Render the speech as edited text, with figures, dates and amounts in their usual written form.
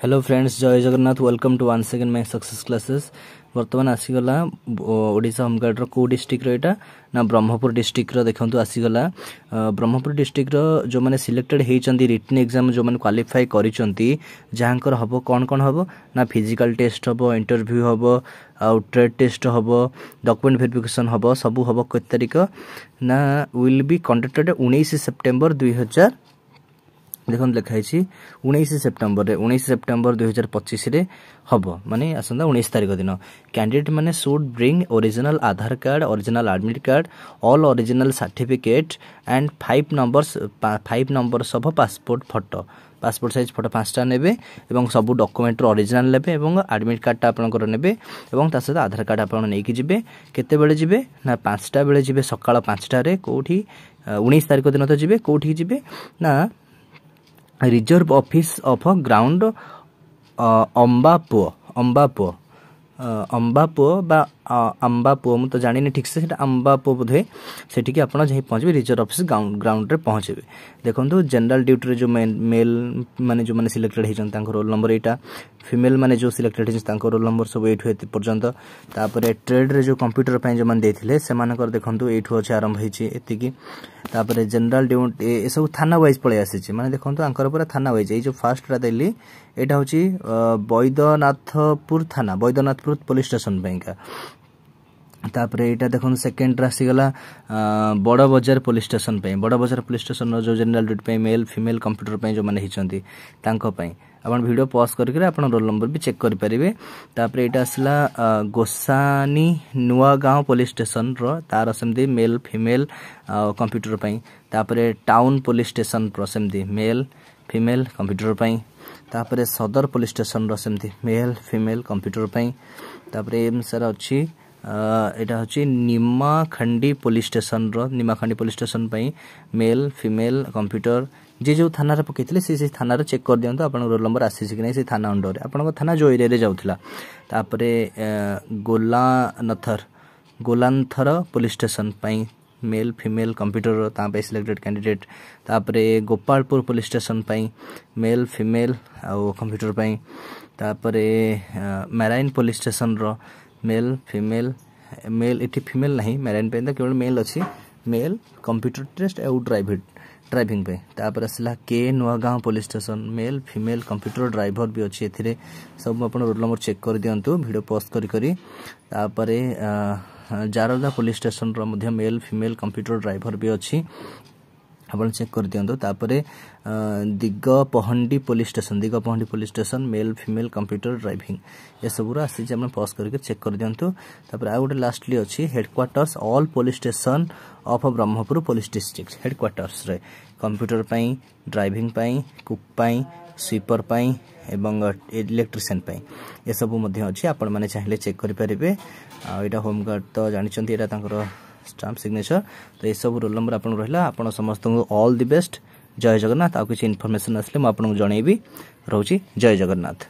Hello friends, जय Jagannath. Welcome to one second my success classes. बर्तमान आसीगला ओडिशा होमगार्ड रो को डिस्ट्रिक्ट एटा ना ब्रह्मपुर डिस्ट्रिक्ट रो देखंतु आसीगला ब्रह्मपुर डिस्ट्रिक्ट रो जो माने सिलेक्टेड हेचंती रिटन एग्जाम जो माने क्वालिफाई करिसंती जहांकर हबो कोन कोन हबो ना फिजिकल टेस्ट हबो, इंटरव्यू हबो, ट्रेड टेस्ट हबो, डॉक्यूमेंट वेरिफिकेशन हबो, सबु हबो कत तारिख ना विल बी कंडक्टेड 19 सेप्टेम्बर 2000 देखो लिखाई 19 सेप्टेम्बर 2025 रे हम माने आसंदा 19 तारिख दिन कैंडिडेट माने should bring original Aadhaar card, original admit card, all original certificate and 5 numbers of passport photo. Passport size photo 5टा नेबे एवं सब डॉक्यूमेंट ओरिजिनल लेबे एवं एडमिट कार्डटा आपनकर नेबे एवं ता सहित आधार कार्ड आपन नेकी जिबे। केते बेले जिबे ना 5टा बेले जिबे, सकाळ 5टा रे। कोठी 19 तारिख दिन तो जिबे, कोठी जिबे ना रिजर्व ऑफिस ऑफ ग्राउंड अंबापुओ बा अंबापुओ मुझे जानी ठीक से अंबापुओ बोधे से आपड़ जा पहुँचे रिजर्व ऑफिस ग्राउंड रे पहुँचे। देखो जनरल ड्यूटी जो मेल माने जो माने सिलेक्टेड होती रोल नंबर यहाँ, फीमेल माने जो सिलेक्टेड होती रोल नंबर सब ये पर्यंत। तापर ट्रेड रे जो कंप्यूटर पे जो मैंने देते से देखो ये अच्छे आरंभ होती। जनरल ड्यूटी ये सब थाना वाइज पलि आसी माने देखो पूरा थाना वाइज। ये जो फास्ट देली यहाँ हूँ बैद्यनाथपुर थाना, बैद्यनाथपुर पुलिस स्टेशन का। तापर यहाँ देखो सेकेंड आसीगला बड़ बजार पुलिस स्टेशन पे। बड़ बजार पुलिस स्टेशन जो general duty mail female computer पे जो मैंने होती अपन वीडियो पॉज करके अपन रोल नंबर भी चेक कर पारे। तापर यहाँ आसला गोसानी नुआ गाँव पुलिस स्टेशन रो तार सेमती मेल फीमेल कंप्यूटर पे। तापर टाउन पुलिस स्टेशन रो सेमती मेल फीमेल कंप्यूटर पे। तापर सदर पुलिस स्टेशन रो सेमती मेल फीमेल कंप्यूटर पे। तापर एम सर अच्छी यहाँ हूँ निमाखंडी पुलिस स्टेशन रो, निमाखंडी पुलिस स्टेशन पे मेल फीमेल कंप्यूटर। जे जो थाना पकई से थाना चेक कर दिखाँ आप रोल नंबर आसी कि नहीं से थाना अंडर आपन थाना जो एरिया जाऊला। तापर गोलांथर पुलिस स्टेशन पे मेल फीमेल कंप्यूटर ताप सिलेक्टेड कैंडिडेट। तापर गोपालपुर पुलिस स्टेशन पे मेल फीमेल आउ कंप्यूटर पे। तापर मेराइन पुलिस स्टेशन रो मेल फीमेल मेल इटी फीमेल नहीं, मेराइन पे केवल मेल अच्छी मेल कंप्यूटर टेस्ट और ड्राइविंग पे। तापर आसला के Nuagaon police station male female computer driver भी अच्छी ए सब आप रोल नंबर चेक कर दिंतु वीडियो पोस्ट करी। तापर जारदा पुलिस स्टेशन रो मध्य मेल फीमेल कंप्यूटर ड्राइवर भी अच्छी आप चेक कर दिंतु। तापर Digapahandi police station male female computer driving ये सब आसी पॉज करके चेक कर दिंतु। तापर आ गोटे लास्टली अच्छी headquarters all police station of Brahmapur police district headquarters रे कंप्यूटर पाई, ड्राइविंग पाई, कुक पाई, स्वीपर पाई एवं इलेक्ट्रिशियन पाई ये सब अच्छी आपण मैंने चाहिए चेक करेंगे। यहाँ होमगार्ड तो जानते यहाँ स्टाम्प सिग्नेचर तो ये सब रोल नंबर आपन रहा। आपन समस्त ऑल द बेस्ट। जय जगन्नाथ। आ किसी इनफॉरमेशन आसले मुझे आपको जनइबी। रोची जय जगन्नाथ।